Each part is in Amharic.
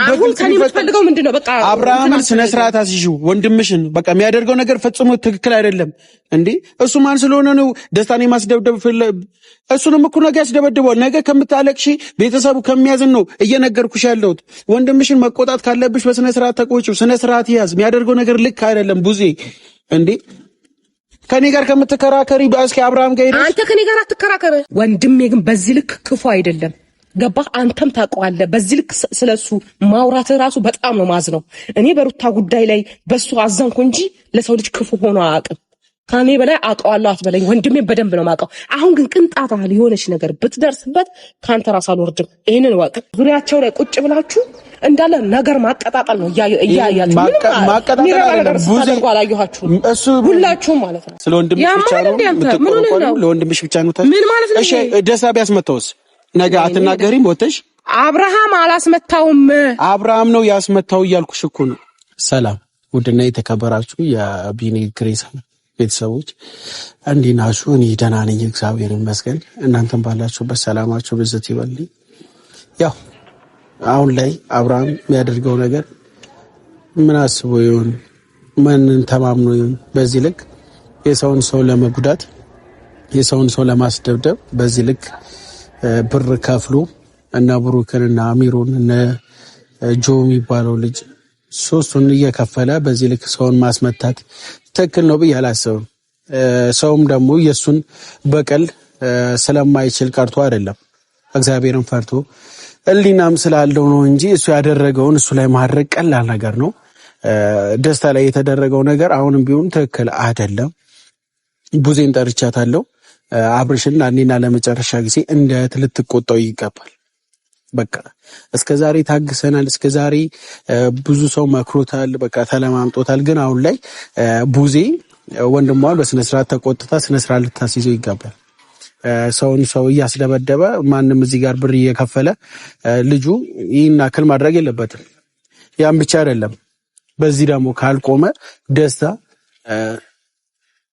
አሁን ከኔ የምትፈልገው ምንድነው? በቃ አብርሃምን ስነ ስርዓት አስይዡ። ወንድምሽን በቃ የሚያደርገው ነገር ፈጽሞ ትክክል አይደለም እንዴ። እሱ ማን ስለሆነ ነው ደስታን የማስደብደብ? እሱንም እኮ ነገ ያስደበድበዋል። ነገ ከምታለቅሺ ቤተሰቡ ከሚያዝን ነው እየነገርኩሽ ያለሁት። ወንድምሽን መቆጣት ካለብሽ በስነ ስርዓት ተቆጪው። ስነ ስርዓት ያዝ። የሚያደርገው ነገር ልክ አይደለም ቡዜ እንዴ። ከኔ ጋር ከምትከራከሪ እስኪ አብርሃም ጋር ሄደሽ አንተ ከኔ ጋር አትከራከር። ወንድሜ ግን በዚህ ልክ ክፉ አይደለም። ገባህ? አንተም ታውቀዋለህ። በዚህ ልክ ስለሱ ማውራት ራሱ በጣም ነው ማዝነው። እኔ በሩታ ጉዳይ ላይ በሱ አዘንኩ እንጂ ለሰው ልጅ ክፉ ሆኖ አያውቅም። ከኔ በላይ አውቀዋለሁ አትበለኝ። ወንድሜ በደንብ ነው ማውቀው። አሁን ግን ቅንጣት ያህል የሆነች ነገር ብትደርስበት ካንተ ራስ አልወርድም። ይሄንን ወቅ ዙሪያቸው ላይ ቁጭ ብላችሁ እንዳለ ነገር ማቀጣጣል ነው እያያችሁ ማቀጣጣል አይደለም። ቡዜ እሱ ሁላችሁም ማለት ነው። ስለ ወንድምሽ ብቻ ነው የምትቆረቆሩ። ለወንድምሽ ብቻ ነው። ምን ማለት ነው? እሺ ደስታ ቢያስመታውስ ነገ አትናገሪም? ወተሽ አብርሃም አላስመታውም። አብርሃም ነው ያስመታው እያልኩሽ እኮ ነው። ሰላም ውድና የተከበራችሁ የቢኒ ግሬስ ቤተሰቦች እንዴት ናችሁ? እኔ ደህና ነኝ፣ እግዚአብሔር ይመስገን። እናንተም ባላችሁበት ሰላማችሁ ብዝት ይበልኝ። ያው አሁን ላይ አብርሃም የሚያደርገው ነገር ምን አስቦ ይሆን? ማንን ተማምኖ ይሆን? በዚህ ልክ የሰውን ሰው ለመጉዳት፣ የሰውን ሰው ለማስደብደብ በዚህ ልክ ብር ከፍሎ እና ብሩክን እና አሚሮን እና ጆ የሚባለው ልጅ ሶስቱን እየከፈለ በዚህ ልክ ሰውን ማስመታት ትክክል ነው ብዬ አላስብም። ሰውም ደግሞ የሱን በቀል ስለማይችል ቀርቶ አይደለም፣ እግዚአብሔርን ፈርቶ ሕሊናም ስላለው ነው እንጂ እሱ ያደረገውን እሱ ላይ ማድረግ ቀላል ነገር ነው። ደስታ ላይ የተደረገው ነገር አሁንም ቢሆን ትክክል አይደለም። ቡዜን ጠርቻታለሁ። አብርሽን አንዴና ለመጨረሻ ጊዜ እንደ ልትቆጣው ይገባል። በቃ እስከዛሬ ታግሰናል። እስከዛሬ ብዙ ሰው መክሮታል፣ በቃ ተለማምጦታል። ግን አሁን ላይ ቡዜ ወንድሟን በስነ ስርዓት ተቆጥታ ስነ ስርዓት ልታስይዘው ይገባል። ሰውን ሰው እያስደበደበ ማንም እዚህ ጋር ብር እየከፈለ ልጁ ይህን አክል ማድረግ የለበትም። ያን ብቻ አይደለም፣ በዚህ ደግሞ ካልቆመ ደስታ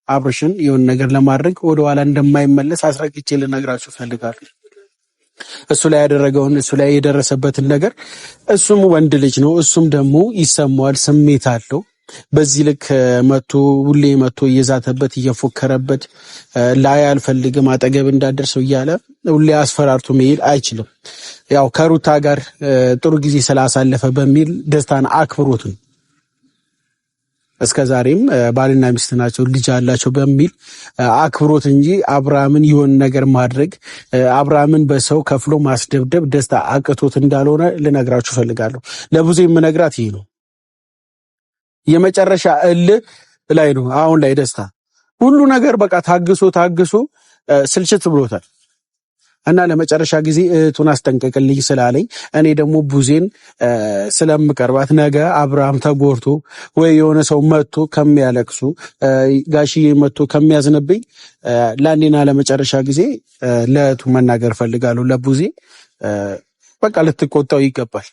አብርሽን የሆነ ነገር ለማድረግ ወደኋላ እንደማይመለስ አስረግጬ ልነግራችሁ ፈልጋለሁ። እሱ ላይ ያደረገውን እሱ ላይ የደረሰበትን ነገር እሱም ወንድ ልጅ ነው፣ እሱም ደግሞ ይሰማዋል፣ ስሜት አለው። በዚህ ልክ መቶ ሁሌ መቶ እየዛተበት እየፎከረበት ላይ አልፈልግም አጠገብ እንዳደርሰው እያለ ሁሌ አስፈራርቶ መሄድ አይችልም። ያው ከሩታ ጋር ጥሩ ጊዜ ስላሳለፈ በሚል ደስታን አክብሮት ነው እስከዛሬም ባልና ሚስት ናቸው ልጅ አላቸው በሚል አክብሮት እንጂ አብርሃምን ይሆን ነገር ማድረግ አብርሃምን በሰው ከፍሎ ማስደብደብ ደስታ አቅቶት እንዳልሆነ ልነግራችሁ ፈልጋለሁ። ለብዙ የምነግራት ይሄ ነው። የመጨረሻ እልህ ላይ ነው አሁን ላይ ደስታ። ሁሉ ነገር በቃ ታግሶ ስልችት ብሎታል እና ለመጨረሻ ጊዜ እህቱን አስጠንቀቅልኝ ስላለኝ እኔ ደግሞ ቡዜን ስለምቀርባት ነገ አብርሃም ተጎርቶ ወይ የሆነ ሰው መጥቶ ከሚያለቅሱ ጋሽዬ መጥቶ ከሚያዝንብኝ ለአንዴና ለመጨረሻ ጊዜ ለእህቱ መናገር ፈልጋለሁ። ለቡዜ በቃ ልትቆጣው ይገባል።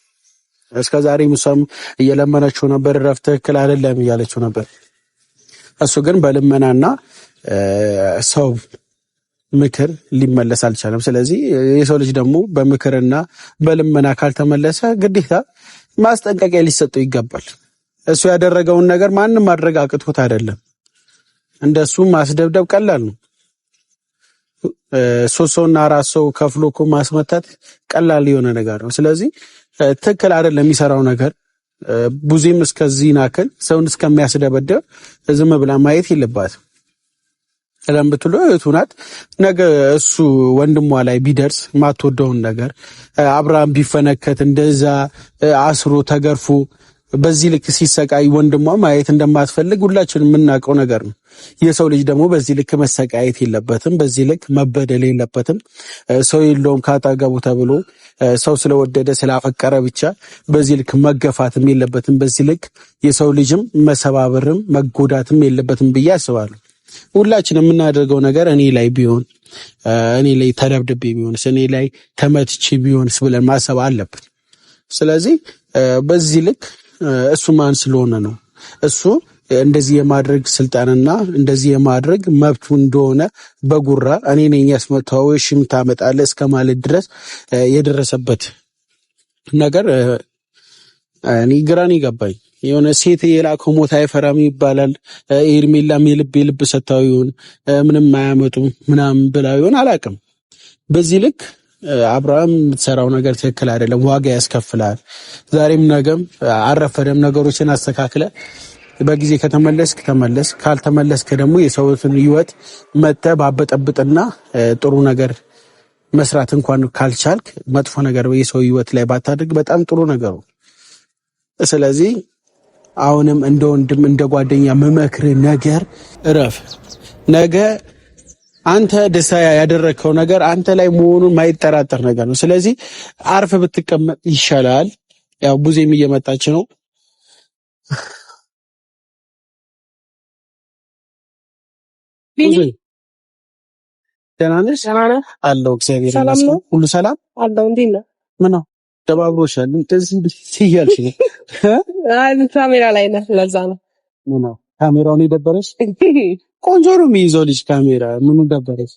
እስከዛሬ ሙሳም እየለመነችው ነበር፣ ረፍት ትክክል አይደለም እያለችው ነበር። እሱ ግን በልመናና ሰው ምክር ሊመለስ አልቻለም። ስለዚህ የሰው ልጅ ደግሞ በምክርና በልመና ካልተመለሰ ግዴታ ማስጠንቀቂያ ሊሰጠው ይገባል። እሱ ያደረገውን ነገር ማንም ማድረግ አቅቶት አይደለም። እንደሱ ማስደብደብ ቀላል ነው። ሶስት ሰውና አራት ሰው ከፍሎ እኮ ማስመታት ቀላል የሆነ ነገር ነው። ስለዚህ ትክክል አይደለም የሚሰራው ነገር። ቡዜም እስከዚህ ናክል ሰውን እስከሚያስደበደብ ዝም ብላ ማየት የለባትም። ቀደም ብትሎ እህቱ ናት። ነገ እሱ ወንድሟ ላይ ቢደርስ ማትወደውን ነገር አብርሃም ቢፈነከት እንደዛ አስሮ ተገርፎ በዚህ ልክ ሲሰቃይ ወንድሟ ማየት እንደማትፈልግ ሁላችንም የምናውቀው ነገር ነው። የሰው ልጅ ደግሞ በዚህ ልክ መሰቃየት የለበትም። በዚህ ልክ መበደል የለበትም። ሰው የለውም ካጠገቡ ተብሎ ሰው ስለወደደ ስላፈቀረ ብቻ በዚህ ልክ መገፋትም የለበትም። በዚህ ልክ የሰው ልጅም መሰባበርም መጎዳትም የለበትም ብዬ አስባለሁ። ሁላችንም የምናደርገው ነገር እኔ ላይ ቢሆን፣ እኔ ላይ ተደብድቤ ቢሆንስ፣ እኔ ላይ ተመትቼ ቢሆንስ ብለን ማሰብ አለብን። ስለዚህ በዚህ ልክ እሱ ማን ስለሆነ ነው እሱ እንደዚህ የማድረግ ስልጣንና እንደዚህ የማድረግ መብቱ እንደሆነ በጉራ እኔ ነኝ ያስመታው እሺም ታመጣለህ እስከ ማለት ድረስ የደረሰበት ነገር እኔ ግራን ይገባኝ የሆነ ሴት የላከው ሞት አይፈራም ይባላል። ኤርሜላም የልብ ሰታው ይሁን ምንም አያመጡም ምናምን ብላ ይሁን አላውቅም። በዚህ ልክ አብርሃም የምትሰራው ነገር ትክክል አይደለም፣ ዋጋ ያስከፍላል። ዛሬም ነገም አረፈደም ነገሮችን አስተካክለ በጊዜ ከተመለስክ ተመለስ፣ ካልተመለስክ ደግሞ የሰውትን ህይወት መተህ ባበጠብጥና ጥሩ ነገር መስራት እንኳን ካልቻልክ መጥፎ ነገር የሰው ህይወት ላይ ባታደርግ በጣም ጥሩ ነገር ነው። ስለዚህ አሁንም እንደ ወንድም እንደ ጓደኛ መመክርህ ነገር እረፍ። ነገ አንተ ደስታ ያደረግከው ነገር አንተ ላይ መሆኑን ማይጠራጠር ነገር ነው። ስለዚህ አርፍ ብትቀመጥ ይሻላል። ያው ቡዜም እየመጣች ነው። ደህና ነሽ? አለሁ እግዚአብሔር ይመስገን። ሁሉ ሰላም አለሁ። እንዴት ነህ? ምን ነው ደባብሮሻል? እንደዚህ ሲያልሽ ነው? አይ ካሜራ ላይ ነህ፣ ለዛ ነው። ምን ነው ካሜራውን የደበረሽ? ቆንጆ ነው የሚይዘው ልጅ ካሜራ። ምኑ ደበረሽ?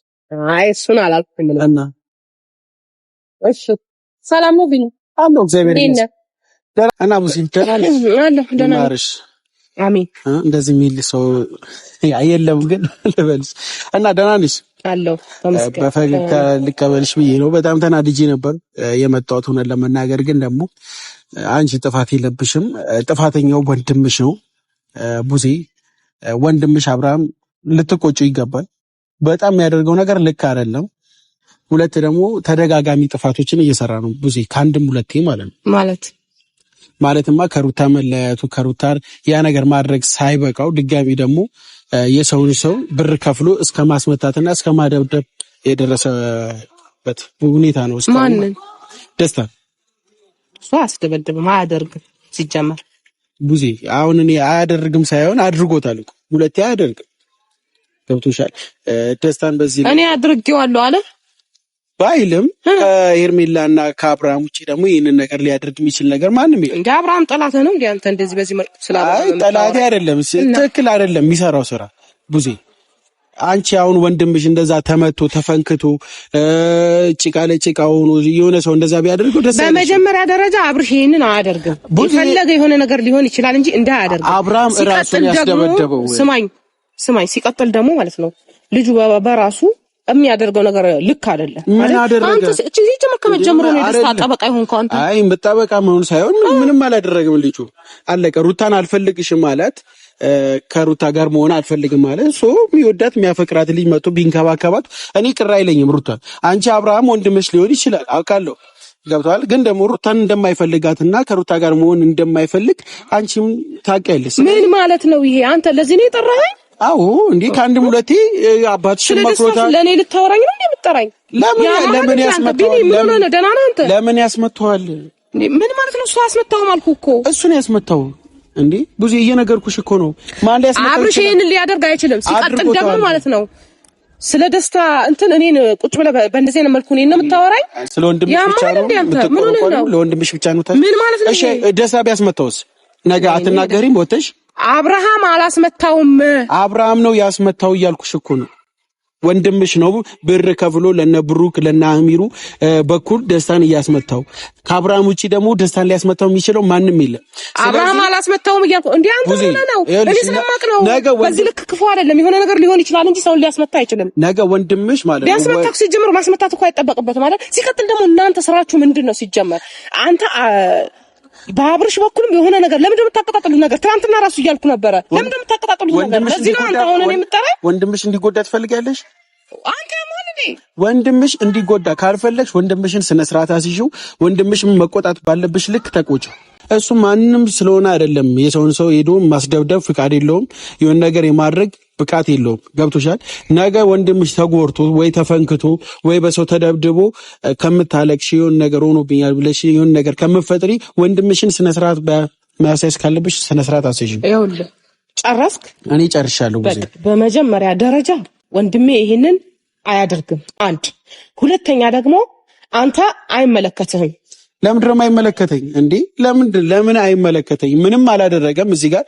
አይ እሱን አላልኩም እና እሺ ሰላም ነው ቢሉ አለሁ እግዚአብሔር ይመስገን። እና ቡሲ ደህና ነሽ? አለሁ ደህና ነሽ? አሜን። እንደዚህ የሚል ሰው የለም ግን ልበልሽ እና ደህና ነሽ? አለሁ ተመስገን። በፈገግታ ልቀበልሽ ብዬ ነው። በጣም ተናድጄ ነበር የመጣሁት ሆነን ለመናገር፣ ግን ደግሞ አንቺ ጥፋት የለብሽም። ጥፋተኛው ወንድምሽ ነው ቡዜ። ወንድምሽ አብርሃም ልትቆጩ ይገባል። በጣም የሚያደርገው ነገር ልክ አይደለም። ሁለት ደግሞ ተደጋጋሚ ጥፋቶችን እየሰራ ነው ቡዜ፣ ከአንድም ሁለቴ ማለት ነው። ማለትማ ከሩታ መለያየቱ ከሩታ ያ ነገር ማድረግ ሳይበቃው ድጋሚ ደግሞ የሰውን ሰው ብር ከፍሎ እስከ ማስመታትና እስከ ማደብደብ የደረሰበት ሁኔታ ነው። ማንን ደስታ እሱ አስደበደብም አያደርግም። ሲጀመር ቡዜ አሁን እኔ አያደርግም ሳይሆን አድርጎታል እኮ ሁለቴ አያደርግም። ገብቶሻል? ደስታን በዚህ እኔ አድርጌዋለሁ አለ ባይልም ከኤርሜላና ከአብርሃም ውጪ ደግሞ ይህንን ነገር ሊያደርግ የሚችል ነገር ማንም የለም። እንደ አብርሃም ጠላት ነው እንዴ አንተ? እንደዚህ በዚህ መልኩ አይ ጠላት አይደለም፣ ትክክል አይደለም የሚሰራው ስራ ቡዜ። አንቺ አሁን ወንድምሽ እንደዛ ተመቶ ተፈንክቶ ጭቃ ለጭቃ ሆኖ የሆነ ሰው እንደዛ ቢያደርገው ደስ አይልም። በመጀመሪያ ደረጃ አብርሽ ይሄንን አያደርግም። የፈለገ የሆነ ነገር ሊሆን ይችላል እንጂ እንዳያደርግ አብርሃም ራሱን ያስደበደበው ስማኝ። ሲቀጥል ደግሞ ማለት ነው ልጁ በራሱ የሚያደርገው ነገር ልክ አይደለም ማለት አንተ እዚህ ጀመርከው ጀምሮ ነው የደስታ ጠበቃ ይሆንከው አንተ። አይ መጣበቃ መሆን ሳይሆን ምንም አላደረገም ልጁ። አለቀ። ሩታን አልፈልግሽም ማለት ከሩታ ጋር መሆን አልፈልግም ማለት ሶ የሚወዳት የሚያፈቅራት ልጅ መጥቶ ቢንከባከባት እኔ ቅር አይለኝም። ሩታን አንቺ አብርሃም ወንድምሽ ሊሆን ይችላል አውቃለሁ፣ ገብቷል። ግን ደግሞ ሩታን እንደማይፈልጋትና ከሩታ ጋር መሆን እንደማይፈልግ አንቺም ታውቂያለሽ። ምን ማለት ነው ይሄ? አንተ ለዚህ ነው የጠራኸኝ? አዎ እንዴ ከአንድም ሁለቴ አባትሽን መክሮታል። ለኔ ልታወራኝ ነው እንዴ የምትጠራኝ? ለምን ያስመታዋል? ለምን ያስመታዋል? ምን ማለት ነው? እሱ አስመታው ማልኩ እኮ እሱን ያስመታው እንዴ ብዙ እየነገርኩሽ እኮ ነው። ማን ላይ ያስመታው? አብርሽ ይሄንን ሊያደርግ አይችልም። ሲቀጥል ደግሞ ማለት ነው ስለ ደስታ እንትን እኔን ቁጭ ብለህ በእንደዚህ አይነት መልኩ እኔን ነው የምታወራኝ? ስለ ወንድምሽ ብቻ ነው የምትቆረቆረው? ለወንድምሽ ብቻ ነው ታስ ምን ማለት ነው? እሺ ደስታ ቢያስመታውስ ነገ አትናገሪም ወተሽ? አብርሃም አላስመታውም። አብርሃም ነው ያስመታው እያልኩሽ እኮ ነው። ወንድምሽ ነው ብር ከፍሎ ለነ ብሩክ ለነ አሚሩ በኩል ደስታን እያስመታው። ከአብርሃም ውጪ ደግሞ ደስታን ሊያስመታው የሚችለው ማንም የለም። አብርሃም አላስመታውም እያልኩ እንዴ አንተ ነው እኔ ስለማቅ ነው። በዚህ ልክ ክፉ አይደለም። የሆነ ነገር ሊሆን ይችላል እንጂ ሰው ሊያስመታ አይችልም። ነገ ወንድምሽ ማለት ነው ሊያስመታው ሲጀምር ማስመታት እኮ አይጠበቅበትም ማለት። ሲቀጥል ደግሞ እናንተ ስራችሁ ምንድነው ሲጀመር? አንተ በአብርሽ በኩልም የሆነ ነገር ለምንድነው የምታቀጣጥሉት ነገር? ትናንትና ራሱ እያልኩ ነበረ። ለምንድነው የምታቀጣጥሉት ነገር? ለዚህ ነው አንተ አሁን እኔ የምጠራኝ። ወንድምሽ እንዲጎዳ ትፈልጊያለሽ? አንተ ማን ነህ? ወንድምሽ እንዲጎዳ ካልፈለግሽ ወንድምሽን ስነ ስርዓት አስይው። ወንድምሽም መቆጣት ባለብሽ ልክ ተቆጭ። እሱ ማንንም ስለሆነ አይደለም የሰውን ሰው ሄዶ ማስደብደብ ፍቃድ የለውም። የሆነ ነገር የማድረግ ብቃት የለውም። ገብቶሻል? ነገ ወንድምሽ ተጎርቶ ወይ ተፈንክቶ ወይ በሰው ተደብድቦ ከምታለቅሽ የሆነ ነገር ሆኖብኛል ብለሽ የሆነ ነገር ከምትፈጥሪ ወንድምሽን ስነ ስርዓት በማያሳይስ ካለብሽ ስነ ስርዓት አስይው። ይኸውልህ ጨረስክ? እኔ ጨርሻለሁ። በመጀመሪያ ደረጃ ወንድሜ ይሄንን አያደርግም። አንድ ሁለተኛ ደግሞ አንተ አይመለከትህም። ለምን የማይመለከተኝ እንዴ? ለምን አይመለከተኝ? ምንም አላደረገም። እዚህ ጋር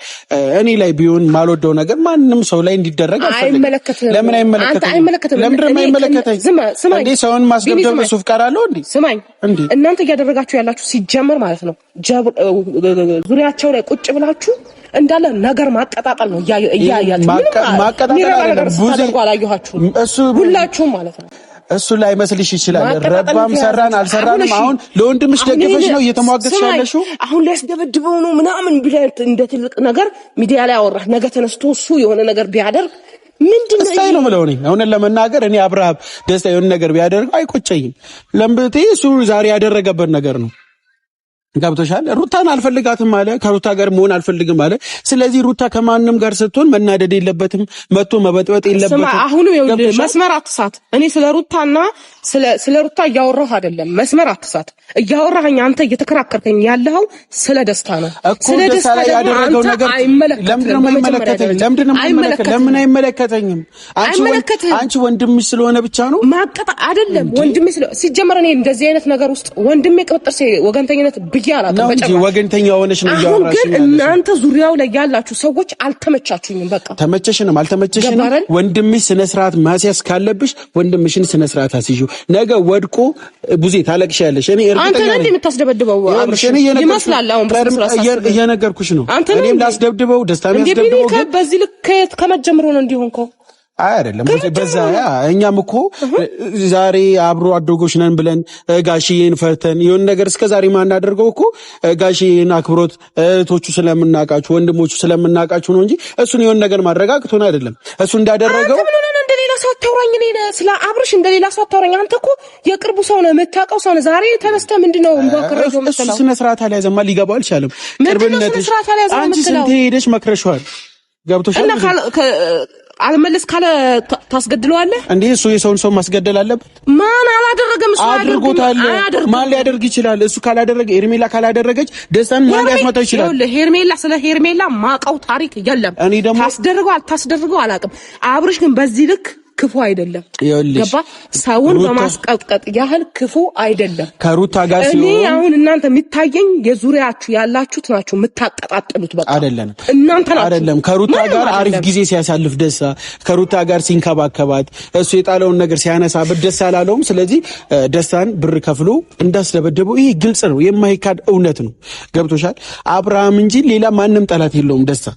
እኔ ላይ ቢሆን ማልወደው ነገር ማንንም ሰው ላይ እንዲደረግ አልፈልግም። ለምን አይመለከተኝ? ለምን የማይመለከተኝ እንዴ? ሰውን ማስደብደብ እሱ ፍቃድ አለው እንዴ? ስማኝ፣ እናንተ እያደረጋችሁ ያላችሁ ሲጀመር ማለት ነው ዙሪያቸው ላይ ቁጭ ብላችሁ እንዳለ ነገር ማቀጣጠል ነው። እያያችሁ ማቀጣጠል አይደለም ብዙ አላየኋችሁም ሁላችሁም ማለት ነው። እሱ ላይ መስልሽ ይችላል። ረባም ሰራን አልሰራንም አሁን ለወንድምሽ ደግፈሽ ነው እየተሟገትሽ ያለሽው። አሁን ሊያስደበድበው ነው ምናምን ብለህ እንደ ትልቅ ነገር ሚዲያ ላይ አወራህ። ነገ ተነስቶ እሱ የሆነ ነገር ቢያደርግ ምንድነው እስታይ ነው የምለው። እኔ አሁን ለመናገር እኔ አብርሃም ደስታ የሆነ ነገር ቢያደርግ አይቆጨኝም። ለምብቴ እሱ ዛሬ ያደረገበት ነገር ነው። ገብቶሻል? ሩታን አልፈልጋትም አለ፣ ከሩታ ጋር መሆን አልፈልግም አለ። ስለዚህ ሩታ ከማንም ጋር ስትሆን መናደድ የለበትም፣ መጥቶ መበጥበጥ የለበትም። አሁን መስመር አትሳት። እኔ ስለ ሩታና ስለ ሩታ እያወራሁ አይደለም። መስመር አትሳት። እያወራኸኝ አንተ እየተከራከርከኝ ያለው ስለ ደስታ ነው። ስለ ደስታ ላይ ያደረገው ነገር ለምን አይመለከተኝም? አንቺ ወንድምሽ ስለሆነ ብቻ ነው ማቀጣ አይደለም። ወንድምሽ ሲጀመር እኔ እንደዚህ አይነት ነገር ውስጥ ወንድሜ ቅብጥር ወገንተኝነት ነው እንጂ ወገንተኛ ሆነሽ ነው ያወራሽ። ግን እናንተ ዙሪያው ላይ ያላችሁ ሰዎች አልተመቻችሁኝም። በቃ ተመቸሽንም አልተመቸሽንም ወንድምሽ ስነ ስርዓት ማስያዝ ካለብሽ ወንድምሽን ስነ ስርዓት አስይው። ነገ ወድቆ ቡዜ ታለቅሻለሽ። እኔ እርግጠኛ ነኝ አንተ ነህ የምታስደበድበው አብርሽ ይመስላል። አሁን እየነገርኩሽ ነው። እኔም ላስደብድበው ደስታም ያስደብድበው ግን በዚህ ልክ ከመጀመሩ ነው እንዲሆንከው አይደለም። በዛ እኛም እኮ ዛሬ አብሮ አደጎች ነን ብለን ጋሽዬን ፈርተን የሆነ ነገር እስከዛሬ ማናደርገው እኮ ጋሽዬን አክብሮት እህቶቹ ስለምናቃችሁ ወንድሞቹ ስለምናቃችሁ ነው እንጂ እሱን የሆነ ነገር ማረጋግቶን አይደለም። እሱ እንዳደረገው እንደሌላ ሰው አታውራኝ። እኔ ስለ አብርሽ እንደሌላ ሰው አታውራኝ። አንተ እኮ የቅርቡ ሰው ነህ፣ የምታውቀው ሰው ነህ። ዛሬ ተነስተህ ምንድነው እንባከረው መሰለው? እሱ ስነ ስርዓት አልያዘማ፣ ሊገባው አልቻለም። ቅርብነትሽ አንቺ ስንት ሄደሽ መክረሽዋል። ገብቶሻል? አልመለስ ካለ ታስገድለዋለህ እንዴ? እሱ የሰውን ሰው ማስገደል አለበት? ማን አላደረገም? እሱ አድርጎታል። ማን ሊያደርግ ይችላል? እሱ ካላደረገ ሄርሜላ ካላደረገች ደስታን ማን ሊያስመጣ ይችላል? ስለ ሄርሜላ ማቀው ታሪክ የለም። ታስደርገው አልታስደርገው አላውቅም። አብርሽ ግን በዚህ ልክ ክፉ አይደለም። ገባ? ሰውን በማስቀጥቀጥ ያህል ክፉ አይደለም። ከሩታ ጋር ሲሆን እኔ አሁን እናንተ የሚታየኝ የዙሪያችሁ ያላችሁት ናችሁ የምታቀጣጥሉት። በቃ አይደለም እናንተ ናችሁ አይደለም። ከሩታ ጋር አሪፍ ጊዜ ሲያሳልፍ ደስታ ከሩታ ጋር ሲንከባከባት እሱ የጣለውን ነገር ሲያነሳበት ደስ አላለውም። ስለዚህ ደስታን ብር ከፍሎ እንዳስደበደበው ይሄ ግልጽ ነው፣ የማይካድ እውነት ነው። ገብቶሻል? አብርሃም እንጂ ሌላ ማንም ጠላት የለውም ደስታ።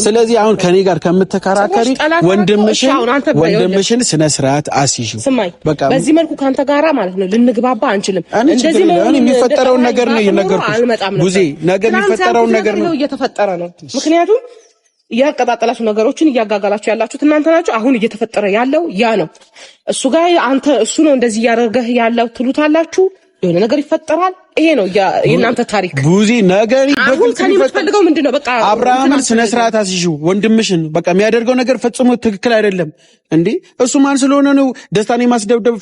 ስለዚህ አሁን ከኔ ጋር ከምትከራከሪ ወንድምሽን ስነ ስርዓት አስይዥው። በቃ በዚህ መልኩ ካንተ ጋራ ማለት ነው ልንግባባ አንችልም። እንደዚህ ነው የሚፈጠረው ነገር ነው የነገርኩሽ። ጉዜ ነገር የሚፈጠረው ነገር ነው እየተፈጠረ ነው። ምክንያቱም ያቀጣጠላችሁ ነገሮችን እያጋጋላችሁ ያላችሁት እናንተ ናችሁ። አሁን እየተፈጠረ ያለው ያ ነው። እሱ ጋር አንተ እሱ ነው እንደዚህ እያደረገህ ያለው ትሉታላችሁ። የሆነ ነገር ይፈጠራል። ይሄ ነው የእናንተ ታሪክ። ቡዚ ነገር አሁን ከኔ የምትፈልገው ምንድነው? በቃ አብርሃምን ስነ ስርዓት አስይዥው ወንድምሽን። በቃ የሚያደርገው ነገር ፈጽሞ ትክክል አይደለም እንዴ። እሱ ማን ስለሆነ ነው ደስታን የማስደብደብ?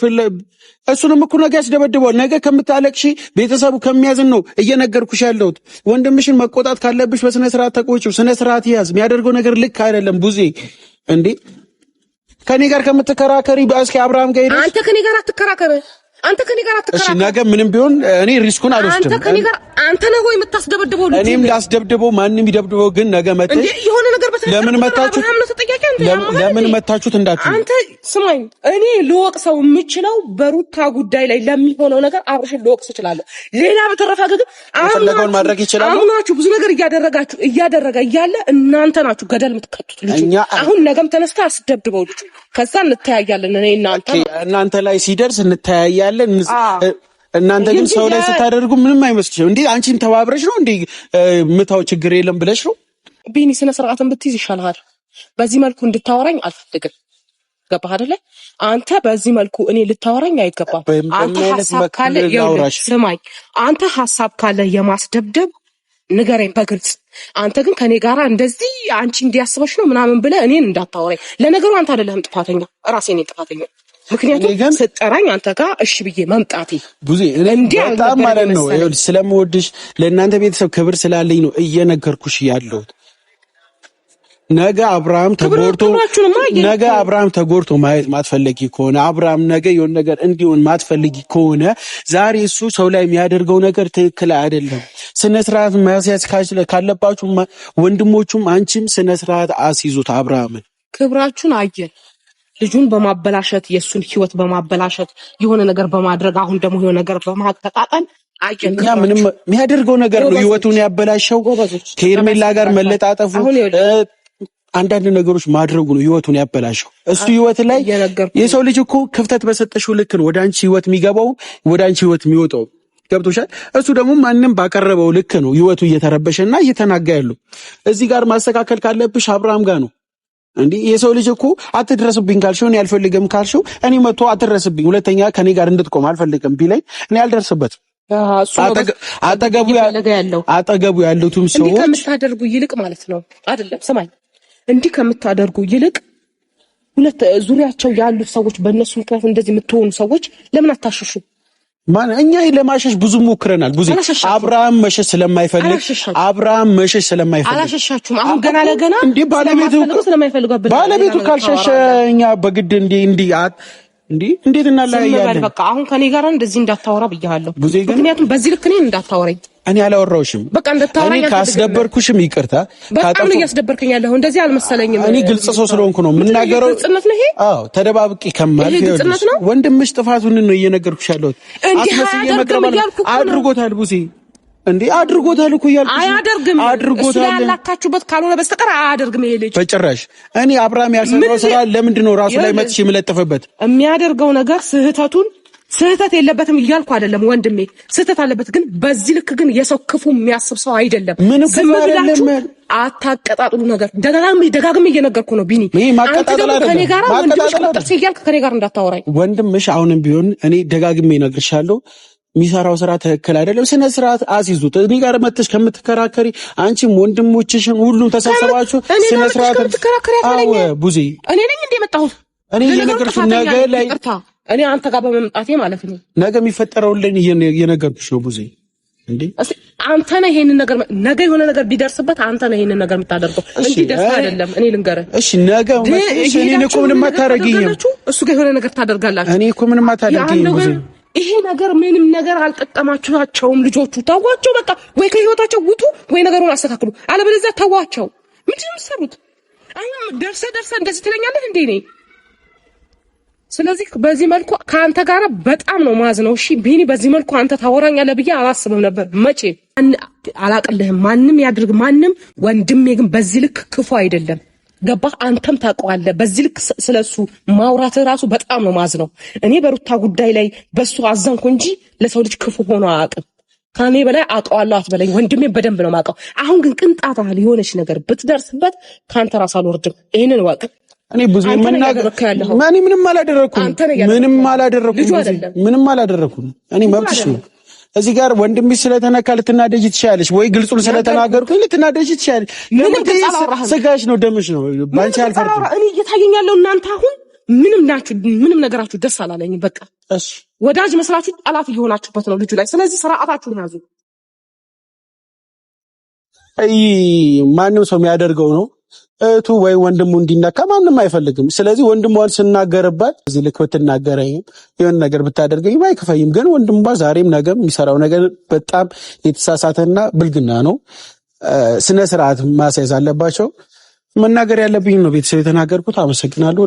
እሱንም እኮ ነገ ያስደበድበዋል። ነገ ከምታለቅሺ ቤተሰቡ ከሚያዝን ነው እየነገርኩሽ ያለሁት። ወንድምሽን መቆጣት ካለብሽ በስነ ስርዓት ተቆጪው፣ ስነ ስርዓት ይያዝ። የሚያደርገው ነገር ልክ አይደለም ቡዚ እንዴ። ከኔ ጋር ከምትከራከሪ እስኪ አብርሃም ጋር ሄደሽ አንተ ከኔ ጋር አትከራከር። አንተ ከኔ ጋር አትከራከር። እሺ ነገ ምንም ቢሆን እኔ ሪስኩን አልወስድም። አንተ ከኔ ጋር አንተ ነው ወይ የምታስደበድበው? እኔም ላስደብድበው ማንም ይደብድበው። ግን ነገ መጥተሽ እንዴ የሆነ ነገር ለምን መታችሁት እንዳትዪ። አንተ ስማኝ፣ እኔ ልወቅሰው የምችለው በሩታ ጉዳይ ላይ ለሚሆነው ነገር አብርሽን ልወቅስ እችላለሁ። ሌላ በተረፈ ግን አሁን ማድረግ ይችላል። አሁናችሁ ብዙ ነገር እያደረገ እያለ እናንተ ናችሁ ገደል የምትከቱት ልጅ። አሁን ነገም ተነስታ አስደብድበው ልጅ፣ ከዛ እንተያያለን። እኔ እናንተ ላይ ሲደርስ እንተያያለን። እናንተ ግን ሰው ላይ ስታደርጉ ምንም አይመስልሽም እንዴ? አንቺን ተባብረሽ ነው እንዴ ምታው ችግር የለም ብለሽ ነው? ቢኒ ስነ ስርዓትን ብትይዝ ይሻልሃል። በዚህ መልኩ እንድታወራኝ አልፈልግም። ገባህ አይደለ? አንተ በዚህ መልኩ እኔ ልታወራኝ አይገባም። አንተ ሐሳብ ካለ ስማኝ፣ አንተ ሐሳብ ካለ የማስደብደብ ንገረኝ በግልጽ። አንተ ግን ከኔ ጋራ እንደዚህ አንቺ እንዲያስበሽ ነው ምናምን ብለህ እኔን እንዳታወራኝ። ለነገሩ አንተ አይደለህም ጥፋተኛ፣ ራሴ ነኝ ጥፋተኛ። ምክንያቱም ስጠራኝ አንተ ጋር እሺ ብዬ መምጣቴ ቡዜ በጣም ማለት ነው ስለምወድሽ ለእናንተ ቤተሰብ ክብር ስላለኝ ነው እየነገርኩሽ ያለሁት። ነገ አብርሃም ተጎድቶ ማየት ማትፈልጊ ከሆነ አብርሃም ነገ የሆነ ነገር እንዲሆን ማትፈልጊ ከሆነ ዛሬ እሱ ሰው ላይ የሚያደርገው ነገር ትክክል አይደለም። ስነ ስርዓት ማስያዝ ካለባችሁ ወንድሞቹም አንቺም ስነ ስርዓት አስይዙት። አብርሃምን ክብራችሁን አየን። ልጁን በማበላሸት የሱን ህይወት በማበላሸት የሆነ ነገር በማድረግ አሁን ደግሞ የሆነ ነገር በማቀጣጠል ያ ምንም የሚያደርገው ነገር ነው ህይወቱን ያበላሸው። ከኤርሜላ ጋር መለጣጠፉ አንዳንድ ነገሮች ማድረጉ ነው ህይወቱን ያበላሸው። እሱ ህይወት ላይ የሰው ልጅ እኮ ክፍተት በሰጠሽው ልክ ነው ወደ አንቺ ህይወት የሚገባው ወደ አንቺ ህይወት የሚወጣው። ገብቶሻል? እሱ ደግሞ ማንንም ባቀረበው ልክ ነው ህይወቱ እየተረበሸና እየተናጋ ያለው። እዚህ ጋር ማስተካከል ካለብሽ አብርሃም ጋር ነው። እንዴ የሰው ልጅ እኮ አትድረስብኝ ካልሽው እኔ አልፈልግም ካልሽው እኔ መጥቶ አትድረስብኝ ሁለተኛ ከኔ ጋር እንድትቆም አልፈልግም ቢለኝ እኔ አልደርስበትም። አጠገቡ ያሉትም ሰዎች እንዲህ ከምታደርጉ ይልቅ ማለት ነው አይደለም ሰማይ እንዲህ ከምታደርጉ ይልቅ ሁለት ዙሪያቸው ያሉት ሰዎች በእነሱ ምክንያት እንደዚህ የምትሆኑ ሰዎች ለምን አታሸሹ? እኛ ለማሸሽ ብዙ ሞክረናል። ብዙ አብርሃም መሸሽ ስለማይፈልግ አላሸሻችሁም። አሁን ገና ለገና እንዴ ባለቤቱ ካልሸሸ እኛ በግድ እንዴት እናላያለን? በቃ አሁን ከኔ ጋር እንደዚህ እንዳታወራ ብያለሁ። ምክንያቱም በዚህ ልክ እኔን እንዳታወራኝ። እኔ አላወራሁሽም። በቃ እንዳታወራኝ። እኔ ካስደበርኩሽም ይቅርታ። በጣም እያስደበርከኝ ያለሁ እንደዚህ አልመሰለኝም። እኔ ግልጽ ሰው ስለሆንኩ ነው የምናገረው። ግልጽነት ነው ይሄ? አዎ ተደባብቂ ከማል ወንድምሽ ጥፋቱን ነው እየነገርኩሽ ያለሁት። አስመስዬ መቅረብ አድርጎታል ቡዜ እንዴ አድርጎታል እኮ ያልኩሽ። አያደርግም። አድርጎታል ያላካችሁበት ካልሆነ በስተቀር አያደርግም ይሄ ልጅ በጭራሽ። እኔ አብርሃም ያሰራው ስራ ለምንድን ነው ራሱ ላይ መጥቼ የምለጥፍበት? የሚያደርገው ነገር ስህተት የለበትም እያልኩ አይደለም ወንድሜ፣ ስህተት አለበት። ግን በዚህ ልክ ግን የሰው ክፉ የሚያስብ ሰው አይደለም። ዝም ብላችሁ አታቀጣጥሉ ነገር ደጋግሜ እየነገርኩ ነው ቢኒ። ማቀጣጠል አይደለም ከኔ ጋር ወንድምሽ ቁጥር ሲያልክ ከኔ ጋር እንዳታወራኝ። ወንድምሽ አሁንም ቢሆን እኔ ደጋግሜ እነግርሻለሁ የሚሰራው ስራ ትክክል አይደለም። ስነ ስርዓት አስይዙት። እኔ ጋር መጥተሽ ከምትከራከሪ አንቺም ወንድሞችሽን ሁሉም ተሰብስባችሁ ስነ ስርዓት ቡዜ እኔ ነኝ እንደ መጣሁት እኔ እየነገርኩሽ ነገ ላይ እኔ አንተ ጋር በመምጣቴ ማለት ነው ነገ የሚፈጠረውን እየነገርኩሽ ነው ቡዜ። እንዴ አንተ ነህ ይሄንን ነገር ነገ የሆነ ነገር ቢደርስበት አንተ ነህ ይሄንን ነገር የምታደርገው እንጂ ደስ አይደለም። እኔ ልንገርህ እሺ ነገ እኔ እኮ ምንም አታረጊኝም። እሱ ጋር የሆነ ነገር ታደርጋላችሁ። እኔ እኮ ምንም አታደርጊኝም ቡዜ። ይሄ ነገር ምንም ነገር አልጠቀማችኋቸውም። ልጆቹ ተዋቸው በቃ። ወይ ከህይወታቸው ውጡ ወይ ነገሩን አስተካክሉ። አለበለዚያ ተዋቸው። ምንድን ነው የምትሰሩት? አሁን ደርሰ እንደዚህ ትለኛለህ እንዴ? እኔ ስለዚህ በዚህ መልኩ ከአንተ ጋር በጣም ነው ማዝነው። እሺ ቢኒ፣ በዚህ መልኩ አንተ ታወራኛለህ ብዬ አላስብም ነበር። መቼ አላቅልህም። ማንም ያድርግ ማንም፣ ወንድሜ ግን በዚህ ልክ ክፉ አይደለም። ገባህ? አንተም ታውቀዋለህ። በዚህ ልክ ስለሱ ማውራት ራሱ በጣም ነው ማዝነው። እኔ በሩታ ጉዳይ ላይ በሱ አዘንኩ እንጂ ለሰው ልጅ ክፉ ሆኖ አያውቅም። ከኔ በላይ አውቀዋለሁ አትበለኝ። ወንድሜ በደንብ ነው የማውቀው። አሁን ግን ቅንጣት ያህል የሆነች ነገር ብትደርስበት ከአንተ ራስ አልወርድም። ይሄንን እወቅ። እኔ ብዙ ምንም አላደረኩም። እኔ መብትሽ ነው። እዚህ ጋር ወንድምሽ ስለተነካ ልትናደጂ ትችያለሽ፣ ወይ ግልጹን ስለተናገርኩኝ ልትናደጂ ትችያለሽ። ስጋሽ ነው ደምሽ ነው። ባንቺ አልፈርድም። እኔ እየታየኝ ያለው እናንተ አሁን ምንም ነገራችሁ ደስ አላለኝም። በቃ እሺ፣ ወዳጅ መስላችሁ ጠላት እየሆናችሁበት ነው ልጁ ላይ። ስለዚህ ስርዓታችሁን ያዙ። ማንም ሰው የሚያደርገው ነው። እህቱ ወይ ወንድሙ እንዲነካ ማንም አይፈልግም። ስለዚህ ወንድሟን ስናገርባት እዚህ ልክ ብትናገረኝ የሆነ ነገር ብታደርገኝ አይከፋኝም። ግን ወንድሟ ዛሬም ነገም የሚሰራው ነገር በጣም የተሳሳተና ብልግና ነው። ስነ ስርዓት ማስያዝ አለባቸው። መናገር ያለብኝ ነው ቤተሰብ የተናገርኩት። አመሰግናለሁ።